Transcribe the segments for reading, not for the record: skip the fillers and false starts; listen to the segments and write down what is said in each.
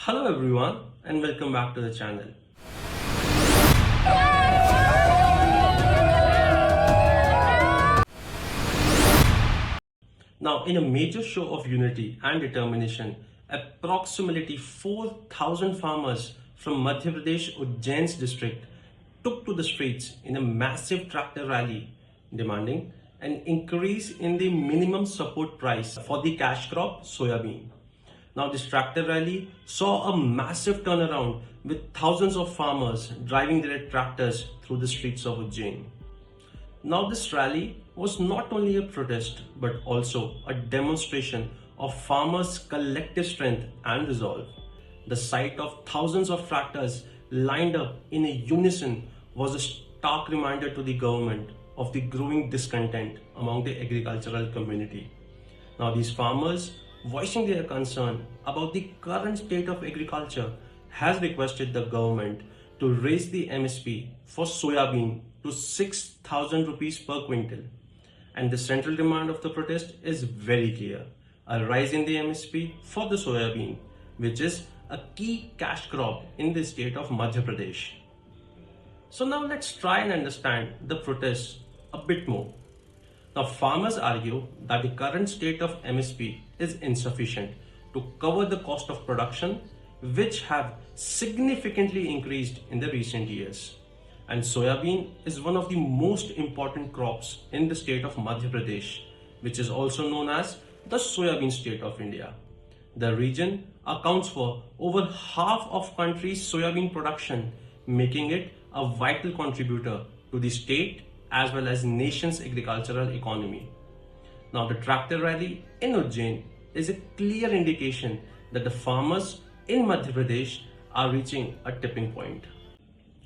Hello everyone and welcome back to the channel. Now, in a major show of unity and determination, approximately 4,000 farmers from Madhya Pradesh Ujjain's district took to the streets in a massive tractor rally demanding an increase in the minimum support price for the cash crop soyabean. Now, this tractor rally saw a massive turnaround with thousands of farmers driving their tractors through the streets of Ujjain. Now, this rally was not only a protest but also a demonstration of farmers' collective strength and resolve. The sight of thousands of tractors lined up in a unison was a stark reminder to the government of the growing discontent among the agricultural community. Now, these farmers, voicing their concern about the current state of agriculture, has requested the government to raise the MSP for soyabean to 6,000 rupees per quintal. And the central demand of the protest is very clear: a rise in the MSP for the soyabean, which is a key cash crop in the state of Madhya Pradesh. So now let's try and understand the protests a bit more. Now, farmers argue that the current state of MSP is insufficient to cover the cost of production, which have significantly increased in the recent years. And soyabean is one of the most important crops in the state of Madhya Pradesh, which is also known as the Soybean State of India. The region accounts for over half of country's soyabean production, making it a vital contributor to the state as well as nation's agricultural economy. Now, the tractor rally in Ujjain is a clear indication that the farmers in Madhya Pradesh are reaching a tipping point.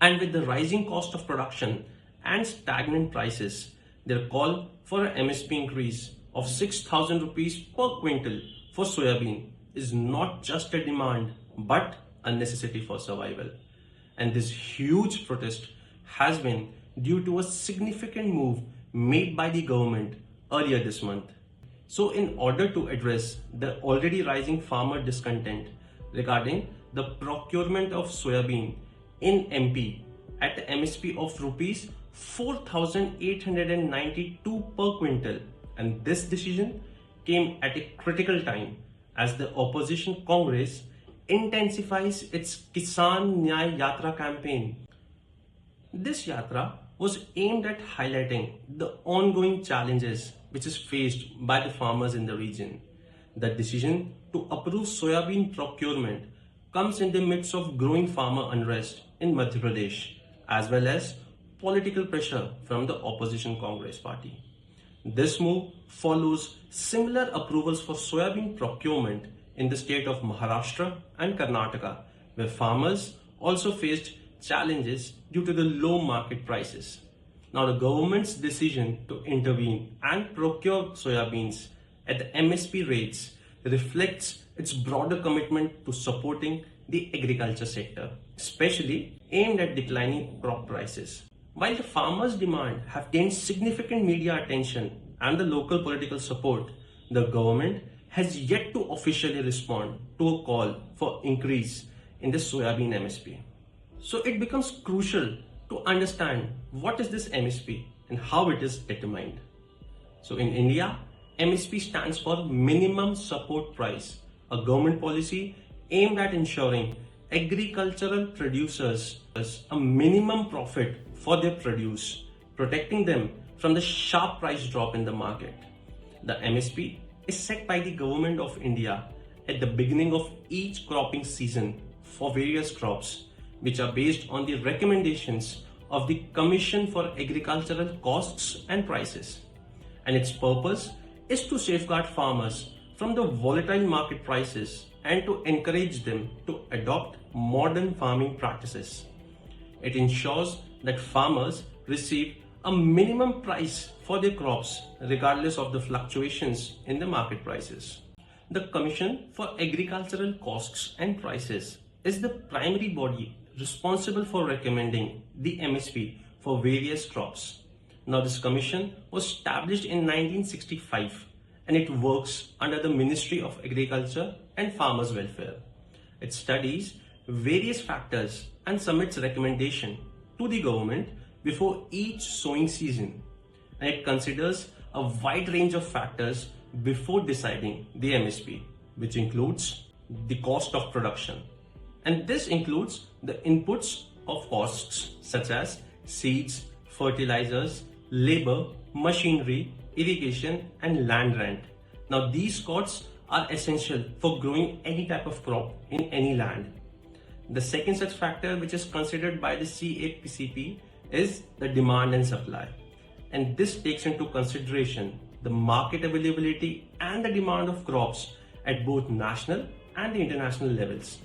And with the rising cost of production and stagnant prices, their call for an MSP increase of 6,000 rupees per quintal for soyabean is not just a demand but a necessity for survival. And this huge protest has been due to a significant move made by the government earlier this month. So, in order to address the already rising farmer discontent regarding the procurement of soyabean in MP at the MSP of rupees 4,892 per quintal, and this decision came at a critical time as the opposition Congress intensifies its Kisan Nyay Yatra campaign. This yatra was aimed at highlighting the ongoing challenges which is faced by the farmers in the region. The decision to approve soyabean procurement comes in the midst of growing farmer unrest in Madhya Pradesh, as well as political pressure from the opposition Congress party. This move follows similar approvals for soyabean procurement in the state of Maharashtra and Karnataka, where farmers also faced challenges due to the low market prices. Now, the government's decision to intervene and procure soyabeans at the MSP rates reflects its broader commitment to supporting the agriculture sector, especially aimed at declining crop prices. While the farmers' demand have gained significant media attention and the local political support, the government has yet to officially respond to a call for increase in the soyabean MSP. So it becomes crucial to understand what is this MSP and how it is determined. So in India, MSP stands for Minimum Support Price, a government policy aimed at ensuring agricultural producers a minimum profit for their produce, protecting them from the sharp price drop in the market. The MSP is set by the Government of India at the beginning of each cropping season for various crops, which are based on the recommendations of the Commission for Agricultural Costs and Prices. And its purpose is to safeguard farmers from the volatile market prices and to encourage them to adopt modern farming practices. It ensures that farmers receive a minimum price for their crops regardless of the fluctuations in the market prices. The Commission for Agricultural Costs and Prices is the primary body responsible for recommending the MSP for various crops. Now, this commission was established in 1965 and it works under the Ministry of Agriculture and Farmers Welfare. It studies various factors and submits recommendation to the government before each sowing season, and it considers a wide range of factors before deciding the MSP, which includes the cost of production. And this includes the inputs of costs such as seeds, fertilizers, labor, machinery, irrigation, and land rent. Now, these costs are essential for growing any type of crop in any land. The second such factor which is considered by the CAPCP is the demand and supply. And this takes into consideration the market availability and the demand of crops at both national and the international levels.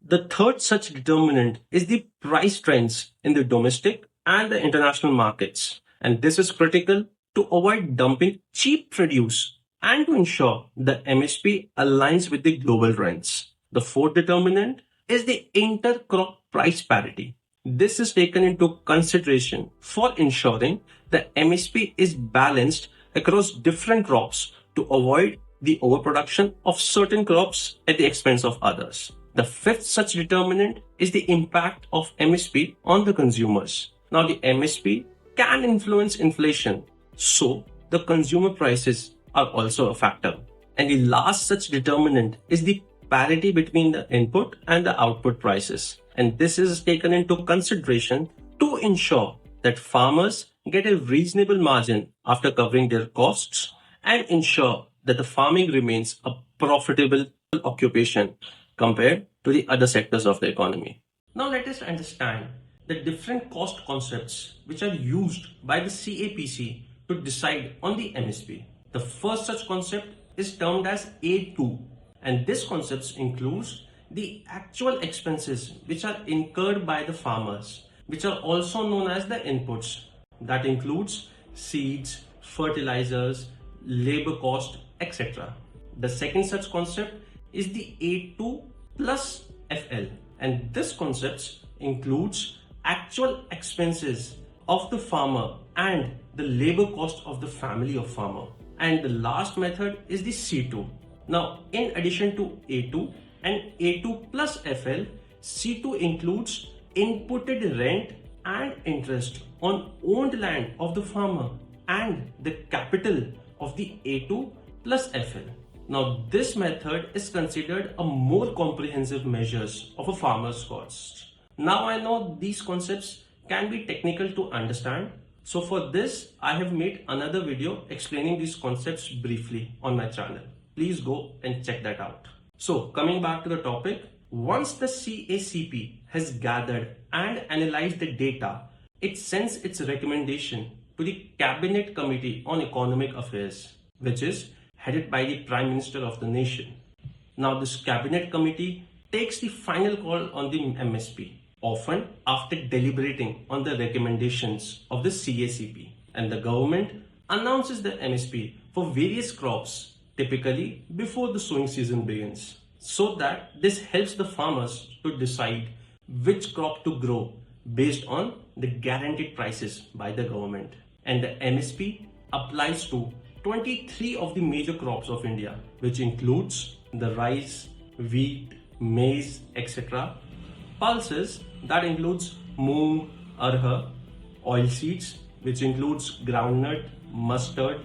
The third such determinant is the price trends in the domestic and the international markets. And this is critical to avoid dumping cheap produce and to ensure the MSP aligns with the global trends. The fourth determinant is the intercrop price parity. This is taken into consideration for ensuring the MSP is balanced across different crops to avoid the overproduction of certain crops at the expense of others. The fifth such determinant is the impact of MSP on the consumers. Now, the MSP can influence inflation, so the consumer prices are also a factor. And the last such determinant is the parity between the input and the output prices. And this is taken into consideration to ensure that farmers get a reasonable margin after covering their costs and ensure that the farming remains a profitable occupation compared to the other sectors of the economy. Now let us understand the different cost concepts which are used by the CAPC to decide on the MSP. The first such concept is termed as A2, and this concept includes the actual expenses which are incurred by the farmers, which are also known as the inputs. That includes seeds, fertilizers, labor cost, etc. The second such concept is the A2 plus FL, and this concept includes actual expenses of the farmer and the labor cost of the family of farmer. And the last method is the C2. Now, in addition to A2 and A2 plus FL, C2 includes inputted rent and interest on owned land of the farmer and the capital of the A2 plus FL. Now, this method is considered a more comprehensive measures of a farmer's costs. Now, I know these concepts can be technical to understand. So for this, I have made another video explaining these concepts briefly on my channel. Please go and check that out. So coming back to the topic, once the CACP has gathered and analyzed the data, it sends its recommendation to the Cabinet Committee on Economic Affairs, which is headed by the Prime Minister of the nation. Now this Cabinet Committee takes the final call on the MSP, often after deliberating on the recommendations of the CACP, and the government announces the MSP for various crops typically before the sowing season begins, so that this helps the farmers to decide which crop to grow based on the guaranteed prices by the government. And the MSP applies to 23 of the major crops of India, which includes the rice, wheat, maize, etc. Pulses, that includes moong, arha, oilseeds, which includes groundnut, mustard,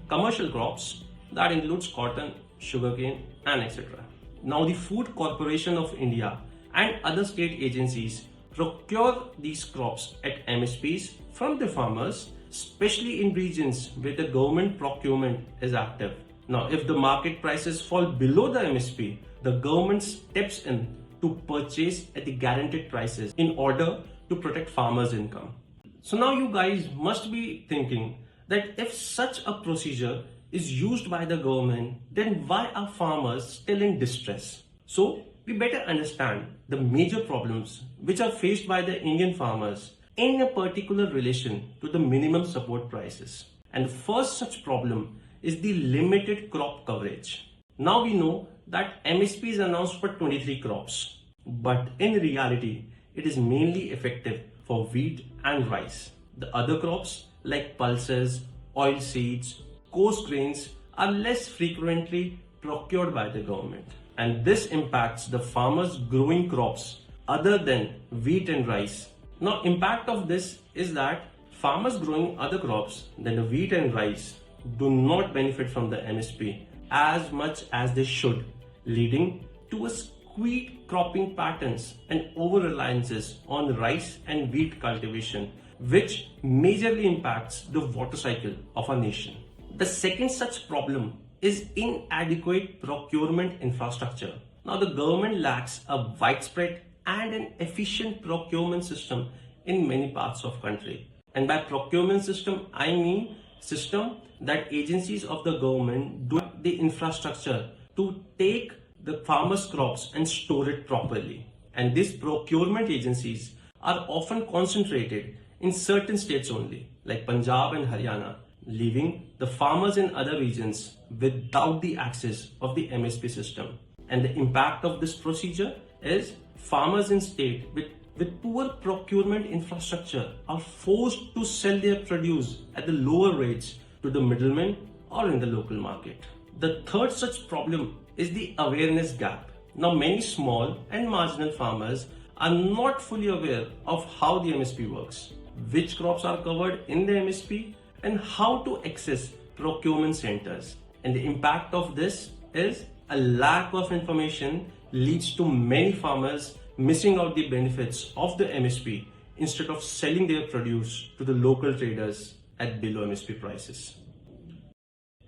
commercial crops, that includes cotton, sugarcane, and etc. Now the Food Corporation of India and other state agencies procure these crops at MSPs from the farmers, especially in regions where the government procurement is active. Now, if the market prices fall below the MSP, the government steps in to purchase at the guaranteed prices in order to protect farmers' income. So now you guys must be thinking that if such a procedure is used by the government, then why are farmers still in distress? So we better understand the major problems which are faced by the Indian farmers in a particular relation to the minimum support prices. And the first such problem is the limited crop coverage. Now we know that MSP is announced for 23 crops, but in reality, it is mainly effective for wheat and rice. The other crops like pulses, oilseeds, coarse grains are less frequently procured by the government. and this impacts the farmers growing crops other than wheat and rice. Now, impact of this is that farmers growing other crops than the wheat and rice do not benefit from the MSP as much as they should, leading to a skewed cropping patterns and over-reliances on rice and wheat cultivation, which majorly impacts the water cycle of our nation. The second such problem is inadequate procurement infrastructure. Now, the government lacks a widespread and an efficient procurement system in many parts of country. And by procurement system, I mean system that agencies of the government do the infrastructure to take the farmers' crops and store it properly. And these procurement agencies are often concentrated in certain states only, like Punjab and Haryana, leaving the farmers in other regions without the access of the MSP system. And the impact of this procedure is farmers in state with poor procurement infrastructure are forced to sell their produce at the lower rates to the middlemen or in the local market. The third such problem is the awareness gap. Now, many small and marginal farmers are not fully aware of how the MSP works, which crops are covered in the MSP, and how to access procurement centers. And the impact of this is a lack of information leads to many farmers missing out the benefits of the MSP instead of selling their produce to the local traders at below MSP prices.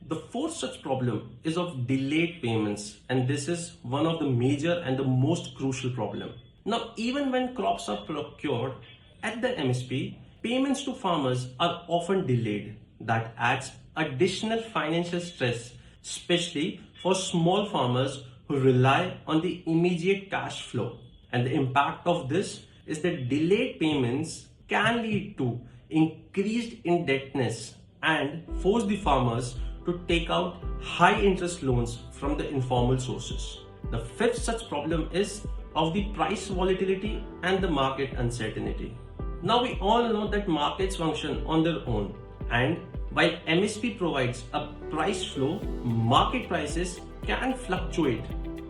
The fourth such problem is of delayed payments, and this is one of the major and the most crucial problem. Now, even when crops are procured at the MSP, payments to farmers are often delayed. That adds additional financial stress, especially for small farmers who rely on the immediate cash flow. And the impact of this is that delayed payments can lead to increased indebtedness and force the farmers to take out high interest loans from the informal sources. The fifth such problem is of the price volatility and the market uncertainty. Now, we all know that markets function on their own, and while MSP provides a price flow, market prices can fluctuate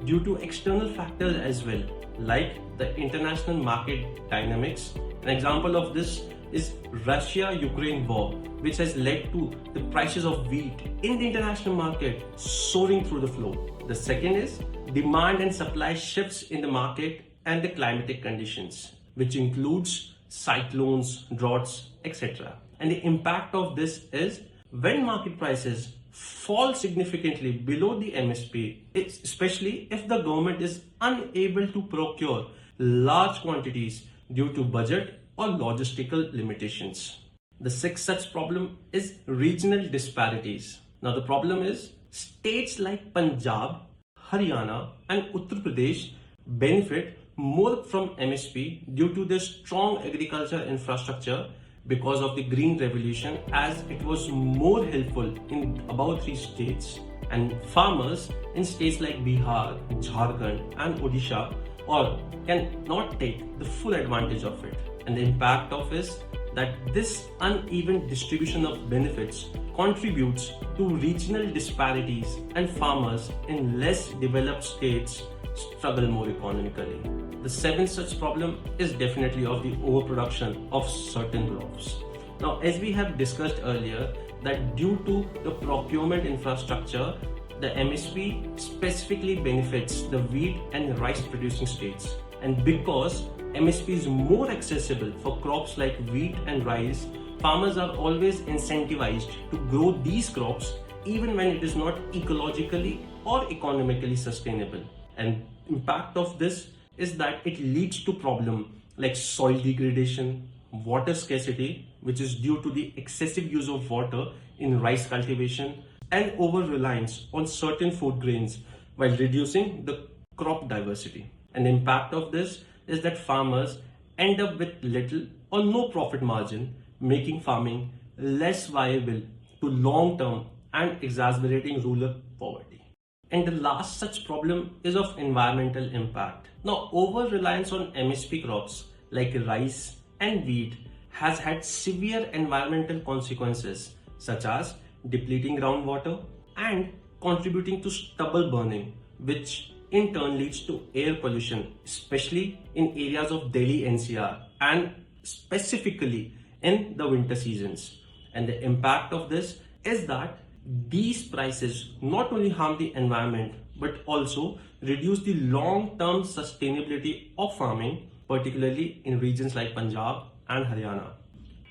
due to external factors as well, like the international market dynamics. An example of this is Russia-Ukraine war, which has led to the prices of wheat in the international market soaring through the floor. The second is demand and supply shifts in the market and the climatic conditions, which includes cyclones, droughts, etc. And the impact of this is when market prices fall significantly below the MSP, especially if the government is unable to procure large quantities due to budget or logistical limitations. The sixth such problem is regional disparities. Now, the problem is states like Punjab, Haryana, and Uttar Pradesh benefit more from MSP due to their strong agriculture infrastructure because of the Green Revolution, as it was more helpful in about 3 states, and farmers in states like Bihar, Jharkhand, and Odisha cannot take the full advantage of it. And the impact of is that this uneven distribution of benefits contributes to regional disparities, and farmers in less developed states struggle more economically. The seventh such problem is definitely of the overproduction of certain crops. Now, as we have discussed earlier, that due to the procurement infrastructure, the MSP specifically benefits the wheat and rice producing states. And because MSP is more accessible for crops like wheat and rice, farmers are always incentivized to grow these crops even when it is not ecologically or economically sustainable. And impact of this is that it leads to problems like soil degradation, water scarcity, which is due to the excessive use of water in rice cultivation, and over-reliance on certain food grains while reducing the crop diversity. And the impact of this is that farmers end up with little or no profit margin, making farming less viable to long-term and exacerbating rural poverty. And the last such problem is of environmental impact. Now, over-reliance on MSP crops like rice and wheat has had severe environmental consequences, such as depleting groundwater and contributing to stubble burning, which in turn leads to air pollution, especially in areas of Delhi NCR and specifically in the winter seasons. And the impact of this is that these prices not only harm the environment but also reduce the long-term sustainability of farming, particularly in regions like Punjab and Haryana.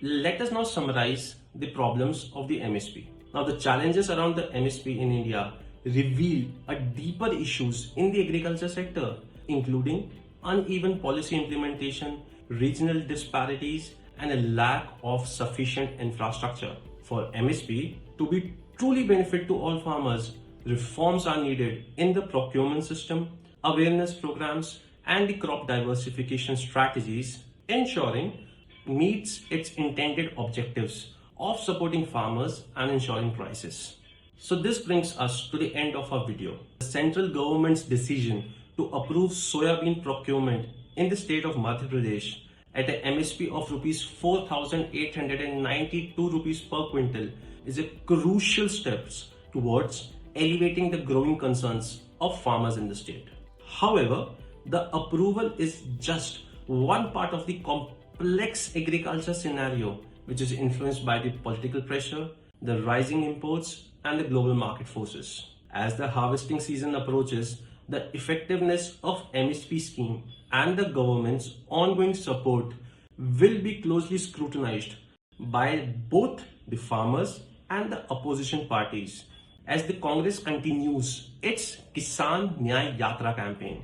Let us now summarize the problems of the MSP. Now, the challenges around the MSP in India reveal a deeper issues in the agriculture sector, including uneven policy implementation, regional disparities, and a lack of sufficient infrastructure. For MSP to be truly benefit to all farmers, reforms are needed in the procurement system, awareness programs, and the crop diversification strategies, ensuring meets its intended objectives of supporting farmers and ensuring prices. So this brings us to the end of our video. The central government's decision to approve soyabean procurement in the state of Madhya Pradesh at a MSP of rupees 4,892 rupees per quintal is a crucial step towards alleviating the growing concerns of farmers in the state. However, the approval is just one part of the complex agriculture scenario, which is influenced by the political pressure, the rising imports, and the global market forces. As the harvesting season approaches, the effectiveness of MSP scheme and the government's ongoing support will be closely scrutinized by both the farmers and the opposition parties as the Congress continues its Kisan Nyay Yatra campaign.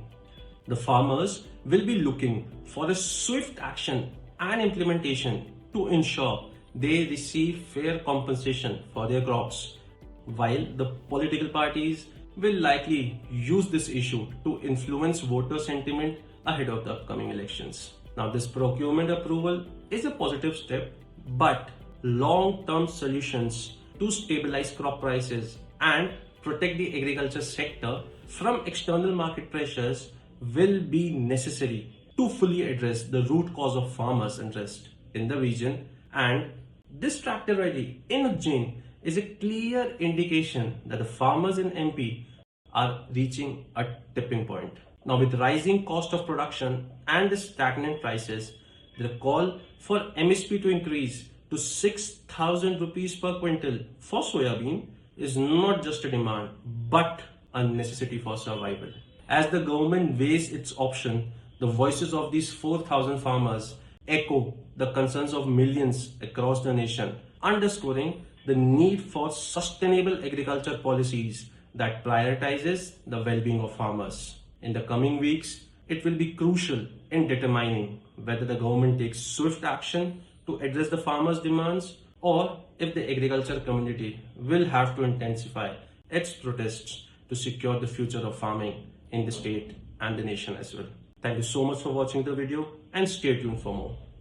The farmers will be looking for a swift action and implementation to ensure they receive fair compensation for their crops, while the political parties will likely use this issue to influence voter sentiment ahead of the upcoming elections. Now, this procurement approval is a positive step, but long-term solutions to stabilize crop prices and protect the agriculture sector from external market pressures will be necessary to fully address the root cause of farmers' unrest in the region. And this tractor rally in Ujjain is a clear indication that the farmers in MP are reaching a tipping point. Now, with rising cost of production and the stagnant prices, the call for MSP to increase to 6,000 rupees per quintal for soyabean is not just a demand but a necessity for survival. As the government weighs its option, the voices of these 4,000 farmers echo the concerns of millions across the nation, underscoring the need for sustainable agriculture policies that prioritizes the well-being of farmers. In the coming weeks, it will be crucial in determining whether the government takes swift action to address the farmers' demands or if the agriculture community will have to intensify its protests to secure the future of farming in the state and the nation as well. Thank you so much for watching the video and stay tuned for more.